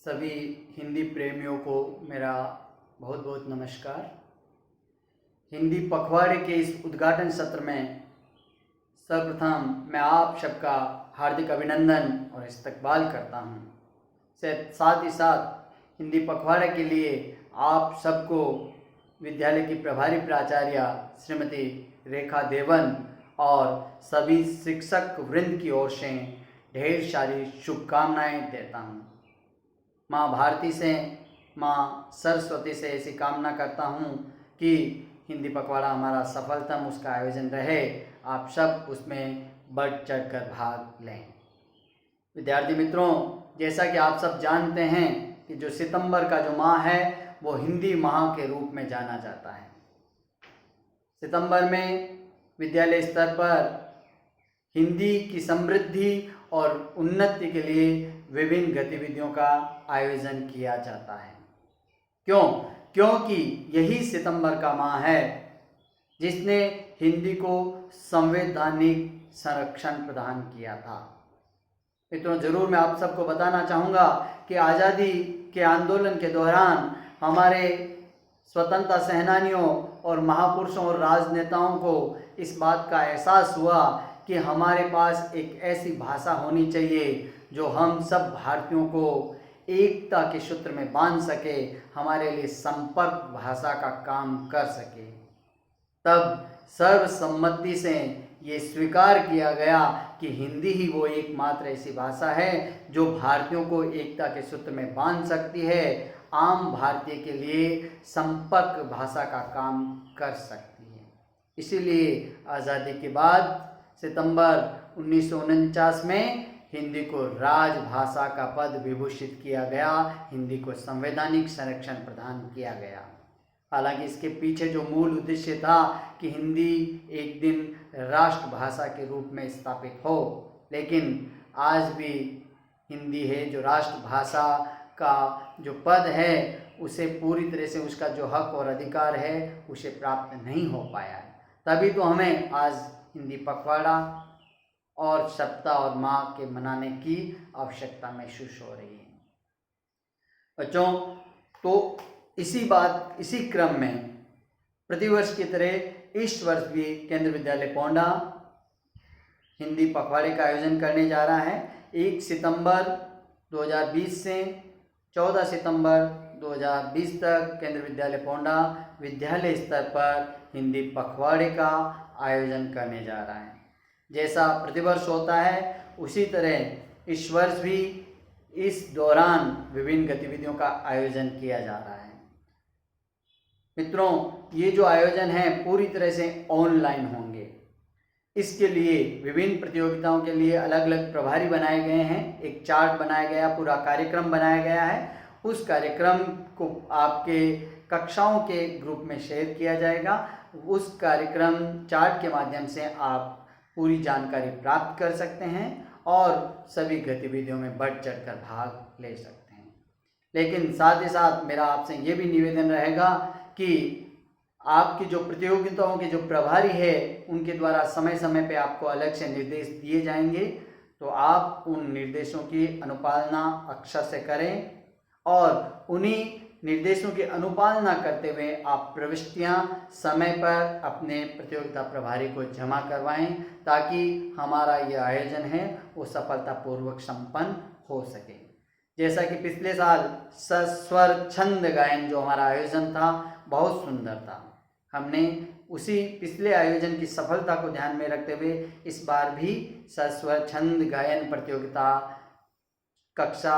सभी हिंदी प्रेमियों को मेरा बहुत बहुत नमस्कार। हिंदी पखवाड़े के इस उद्घाटन सत्र में सर्वप्रथम मैं आप सबका हार्दिक अभिनंदन और इस्तकबाल करता हूं। साथ ही साथ हिंदी पखवाड़े के लिए आप सबको विद्यालय की प्रभारी प्राचार्य श्रीमती रेखा देवन और सभी शिक्षक वृंद की ओर से ढेर सारी शुभकामनाएं देता हूं। माँ भारती से, माँ सरस्वती से ऐसी कामना करता हूँ कि हिंदी पखवाड़ा हमारा सफलतम उसका आयोजन रहे, आप सब उसमें बढ़ चढ़कर भाग लें। विद्यार्थी मित्रों, जैसा कि आप सब जानते हैं कि जो सितंबर का जो माह है वो हिंदी माह के रूप में जाना जाता है। सितंबर में विद्यालय स्तर पर हिंदी की समृद्धि और उन्नति के लिए विभिन्न गतिविधियों का आयोजन किया जाता है। क्योंकि यही सितंबर का माह है जिसने हिंदी को संवैधानिक संरक्षण प्रदान किया था। मित्रों, जरूर मैं आप सबको बताना चाहूँगा कि आज़ादी के आंदोलन के दौरान हमारे स्वतंत्रता सेनानियों और महापुरुषों और राजनेताओं को इस बात का एहसास हुआ कि हमारे पास एक ऐसी भाषा होनी चाहिए जो हम सब भारतीयों को एकता के सूत्र में बांध सके, हमारे लिए संपर्क भाषा का काम कर सके। तब सर्वसम्मति से ये स्वीकार किया गया कि हिंदी ही वो एकमात्र ऐसी भाषा है जो भारतीयों को एकता के सूत्र में बांध सकती है, आम भारतीय के लिए संपर्क भाषा का काम कर सकती है। इसीलिए आज़ादी के बाद सितंबर 1949 में हिंदी को राजभाषा का पद विभूषित किया गया, हिंदी को संवैधानिक संरक्षण प्रदान किया गया। हालांकि इसके पीछे जो मूल उद्देश्य था कि हिंदी एक दिन राष्ट्रभाषा के रूप में स्थापित हो, लेकिन आज भी हिंदी है जो राष्ट्रभाषा का जो पद है उसे पूरी तरह से उसका जो हक और अधिकार है उसे प्राप्त नहीं हो पाया है। तभी तो हमें आज हिंदी पखवाड़ा और सप्ताह और माह के मनाने की आवश्यकता महसूस हो रही है। बच्चों, तो इसी क्रम में प्रतिवर्ष की तरह इस वर्ष भी केंद्रीय विद्यालय पौंडा हिंदी पखवाड़े का आयोजन करने जा रहा है। 1 सितंबर 2020 से 14 सितंबर 2020 तक केंद्रीय विद्यालय पौंडा विद्यालय स्तर पर हिंदी पखवाड़े का आयोजन करने जा रहा है। जैसा प्रतिवर्ष होता है उसी तरह इस वर्ष भी इस दौरान विभिन्न गतिविधियों का आयोजन किया जा रहा है। मित्रों, ये जो आयोजन है पूरी तरह से ऑनलाइन होंगे। इसके लिए विभिन्न प्रतियोगिताओं के लिए अलग अलग प्रभारी बनाए गए हैं, एक चार्ट बनाया गया, पूरा कार्यक्रम बनाया गया है। उस कार्यक्रम को आपके कक्षाओं के ग्रुप में शेयर किया जाएगा। उस कार्यक्रम चार्ट के माध्यम से आप पूरी जानकारी प्राप्त कर सकते हैं और सभी गतिविधियों में बढ़ चढ़कर भाग ले सकते हैं। लेकिन साथ ही साथ मेरा आपसे ये भी निवेदन रहेगा कि आपकी जो प्रतियोगिताओं के जो प्रभारी है उनके द्वारा समय समय पे आपको अलग से निर्देश दिए जाएंगे, तो आप उन निर्देशों की अनुपालना अक्षर से करें और उन्हीं निर्देशों की अनुपालना करते हुए आप प्रविष्टियां समय पर अपने प्रतियोगिता प्रभारी को जमा करवाएं, ताकि हमारा ये आयोजन है वो सफलतापूर्वक संपन्न हो सके। जैसा कि पिछले साल सस्वर छंद गायन जो हमारा आयोजन था बहुत सुंदर था, हमने उसी पिछले आयोजन की सफलता को ध्यान में रखते हुए इस बार भी सस्वर छंद गायन प्रतियोगिता कक्षा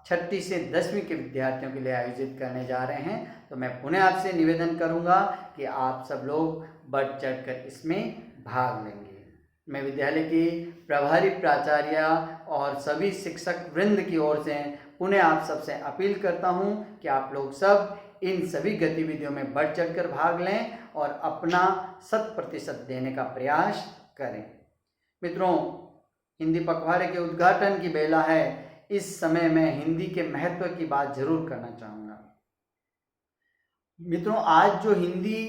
6वीं से 10वीं के विद्यार्थियों के लिए आयोजित करने जा रहे हैं। तो मैं पुनः आपसे निवेदन करूंगा कि आप सब लोग बढ़ चढ़कर इसमें भाग लेंगे। मैं विद्यालय की प्रभारी प्राचार्य और सभी शिक्षक वृंद की ओर से पुनः आप सबसे अपील करता हूं कि आप लोग सब इन सभी गतिविधियों में बढ़ चढ़कर भाग लें और अपना 100% देने का प्रयास करें। मित्रों, हिंदी पखवाड़े के उद्घाटन की बेला है। इस समय मैं हिंदी के महत्व की बात जरूर करना चाहूँगा। मित्रों, आज जो हिंदी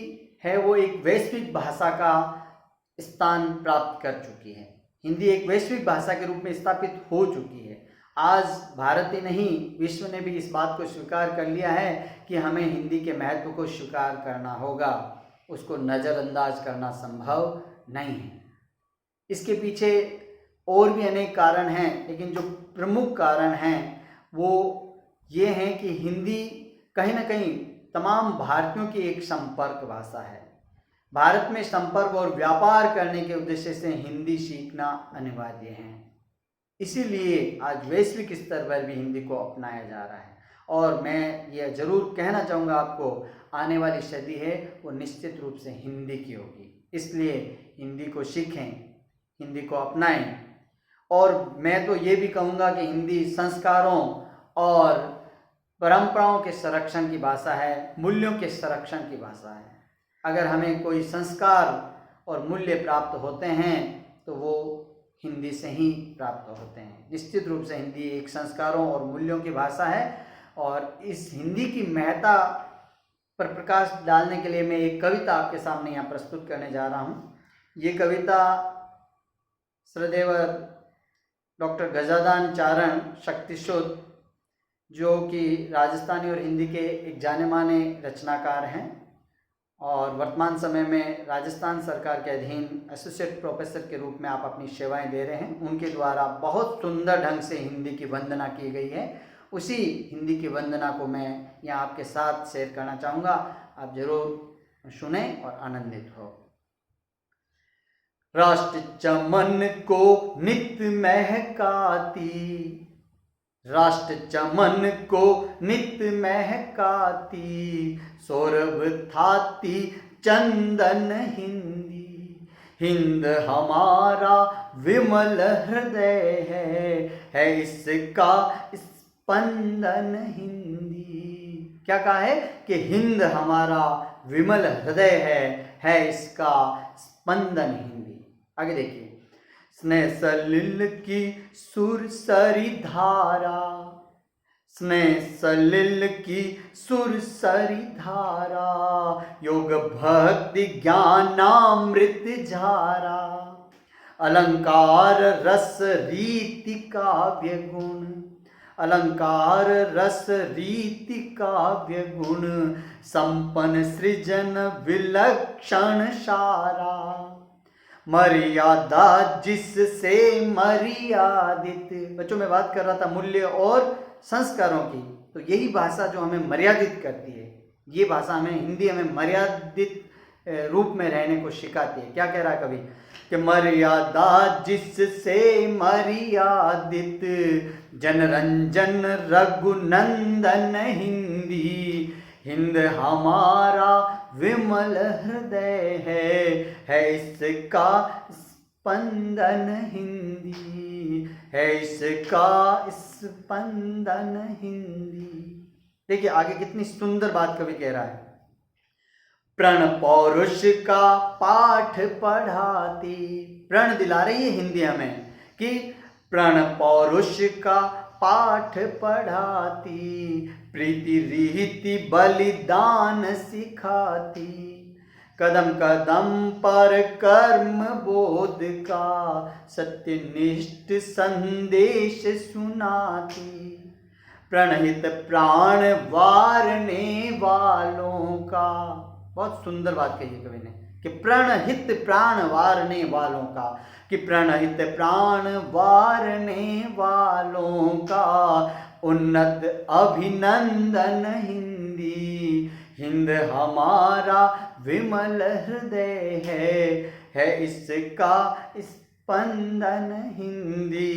है वो एक वैश्विक भाषा का स्थान प्राप्त कर चुकी है। हिंदी एक वैश्विक भाषा के रूप में स्थापित हो चुकी है। आज भारत ही नहीं, विश्व ने भी इस बात को स्वीकार कर लिया है कि हमें हिंदी के महत्व को स्वीकार करना होगा, उसको नज़रअंदाज करना संभव नहीं है। इसके पीछे और भी अनेक कारण हैं, लेकिन जो प्रमुख कारण हैं वो ये हैं कि हिंदी कहीं ना कहीं तमाम भारतीयों की एक संपर्क भाषा है। भारत में संपर्क और व्यापार करने के उद्देश्य से हिंदी सीखना अनिवार्य है। इसीलिए आज वैश्विक स्तर पर भी हिंदी को अपनाया जा रहा है। और मैं ये ज़रूर कहना चाहूँगा आपको, आने वाली सदी है वो निश्चित रूप से हिंदी की होगी। इसलिए हिंदी को सीखें, हिंदी को अपनाएं। और मैं तो ये भी कहूँगा कि हिंदी संस्कारों और परंपराओं के संरक्षण की भाषा है, मूल्यों के संरक्षण की भाषा है। अगर हमें कोई संस्कार और मूल्य प्राप्त होते हैं तो वो हिंदी से ही प्राप्त होते हैं। निश्चित रूप से हिंदी एक संस्कारों और मूल्यों की भाषा है। और इस हिंदी की महत्ता पर प्रकाश डालने के लिए मैं एक कविता आपके सामने यहाँ प्रस्तुत करने जा रहा हूँ। ये कविता श्रद्धेय डॉक्टर गजानन चारण शक्तिशुद्ध, जो कि राजस्थानी और हिंदी के एक जाने माने रचनाकार हैं और वर्तमान समय में राजस्थान सरकार के अधीन एसोसिएट प्रोफेसर के रूप में आप अपनी सेवाएं दे रहे हैं। उनके द्वारा बहुत सुंदर ढंग से हिंदी की वंदना की गई है। उसी हिंदी की वंदना को मैं यहाँ आपके साथ शेयर करना चाहूँगा। आप जरूर सुने और आनंदित हो। राष्ट्र चमन को नित महकाती, राष्ट्र चमन को नित महकाती, सौरभ थाती चंदन हिंदी। हिंद हमारा विमल हृदय है इसका स्पंदन हिंदी। क्या कहा है कि हिंद हमारा विमल हृदय है इसका स्पंदन हिंदी। आगे देखिए, स्नेह सलिल की सुरसरी धारा, स्नेह सलिल की सुरसरी धारा, योग भक्ति ज्ञानामृत झारा, अलंकार रस रीति काव्य गुण, अलंकार रस रीति काव्य गुण, संपन्न सृजन विलक्षण सारा, मर्यादा जिससे मर्यादित। बच्चों में बात कर रहा था मूल्य और संस्कारों की, तो यही भाषा जो हमें मर्यादित करती है, ये भाषा हमें, हिंदी हमें मर्यादित रूप में रहने को सिखाती है। क्या कह रहा है कवि कि मर्यादा जिससे मर्यादित, जनरंजन रघुनंदन हिंदी। हिंद हमारा विमल हृदय है इसका स्पंदन हिंदी, है इसका स्पंदन हिंदी। देखिए आगे कितनी सुंदर बात कवि कह रहा है। प्रण पौरुष का पाठ पढ़ाती, प्रण दिला रही है हिंदी हमें कि प्रण पौरुष का पाठ पढ़ाती, प्रीति रीति बलिदान सिखाती, कदम कदम पर कर्म बोध का सत्यनिष्ठ संदेश सुनाती, प्रणहित प्राण वारने वालों का। बहुत सुंदर बात कही कवि ने कि प्रणहित प्राण वारने वालों का, कि प्रणहित प्राण वारने वालों का, उन्नत अभिनंदन हिंदी। हिंद हमारा विमल हृदय है इसका स्पंदन हिंदी।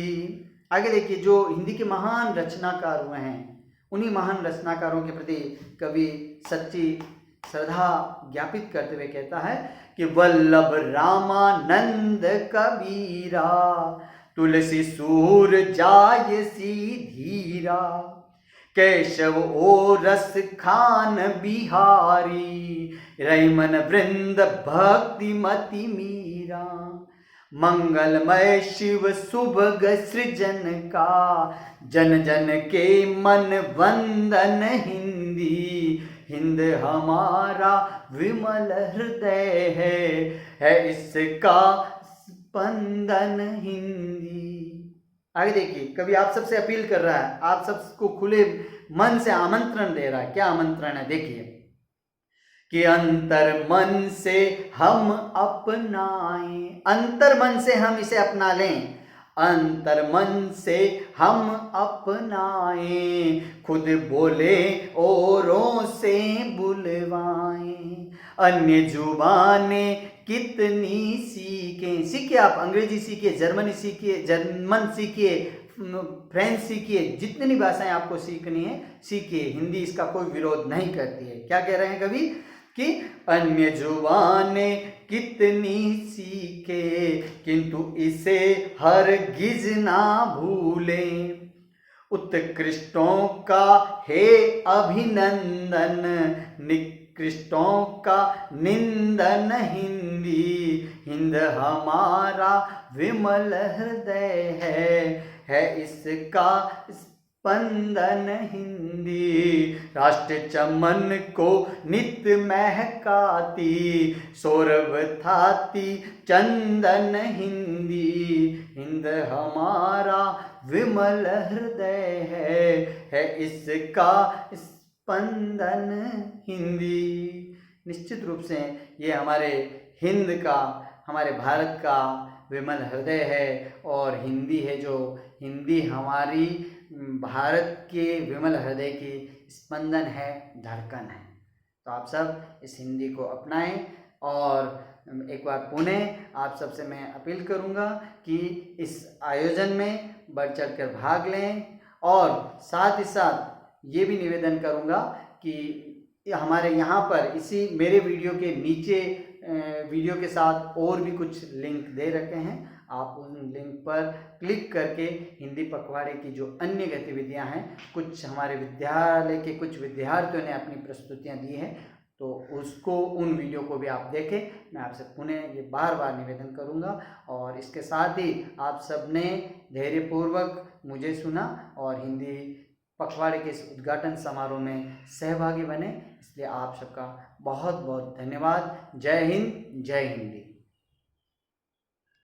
आगे देखिए, जो हिंदी के महान रचनाकार हुए हैं, उन्हीं महान रचनाकारों के प्रति कवि सच्ची श्रद्धा ज्ञापित करते हुए कहता है कि वल्लभ रामानंद कबीरा, तुलसी सूर जायसी धीरा, केशव ओ रस खान बिहारी, रैमन वृंद भक्तिमति मीरा, मंगलमय शिव सुभग सृजन का, जन जन के मन वंदन हिंदी। हिंद हमारा विमल हृदय है इसका स्पंदन हिंदी। आगे देखिए, कवि आप सबसे अपील कर रहा है, आप सबको खुले मन से आमंत्रण दे रहा है। क्या आमंत्रण है? देखिए कि अंतर मन से हम अपनाएं, अंतर मन से हम इसे अपना लें, अंतर मन से हम अपनाएं, खुद बोले औरों से बुलवाएं, अन्य जुबानें कितनी सीखें। सीखिए, आप अंग्रेजी सीखिए, जर्मनी सीखिए, जर्मन सीखिए, फ्रेंच सीखिए, जितनी भाषाएं आपको सीखनी है सीखिए, हिंदी इसका कोई विरोध नहीं करती है। क्या कह रहे हैं कवि कि अन्य जुबानें कितनी सीखे, किंतु इसे हरगिज ना भूलें, उत्कृष्टों का हे अभिनंदन, निकृष्टों का निंदन हिंदी, हिंद हमारा विमल हृदय है इसका स्पंदन हिंदी, राष्ट्र चमन को नित महकाती, सौरभ थाती चंदन हिंदी, हिंद हमारा विमल हृदय है इसका स्पंदन हिंदी। निश्चित रूप से ये हमारे हिंद का, हमारे भारत का विमल हृदय है, और हिंदी है जो, हिंदी हमारी भारत के विमल हृदय की स्पंदन है, धड़कन है। तो आप सब इस हिंदी को अपनाएं, और एक बार पुनः आप सबसे मैं अपील करूंगा कि इस आयोजन में बढ़ चढ़ कर भाग लें, और साथ ही साथ ये भी निवेदन करूंगा कि हमारे यहाँ पर इसी मेरे वीडियो के नीचे वीडियो के साथ और भी कुछ लिंक दे रखे हैं, आप उन लिंक पर क्लिक करके हिंदी पखवाड़े की जो अन्य गतिविधियां हैं, कुछ हमारे विद्यालय के कुछ विद्यार्थियों ने अपनी प्रस्तुतियां दी हैं, तो उसको, उन वीडियो को भी आप देखें। मैं आपसे पुनः ये बार बार निवेदन करूंगा, और इसके साथ ही आप सबने धैर्यपूर्वक मुझे सुना और हिंदी पखवाड़े के इस उद्घाटन समारोह में सहभागी बने, इसलिए आप सबका बहुत बहुत धन्यवाद। जय हिंद, जय हिंदी।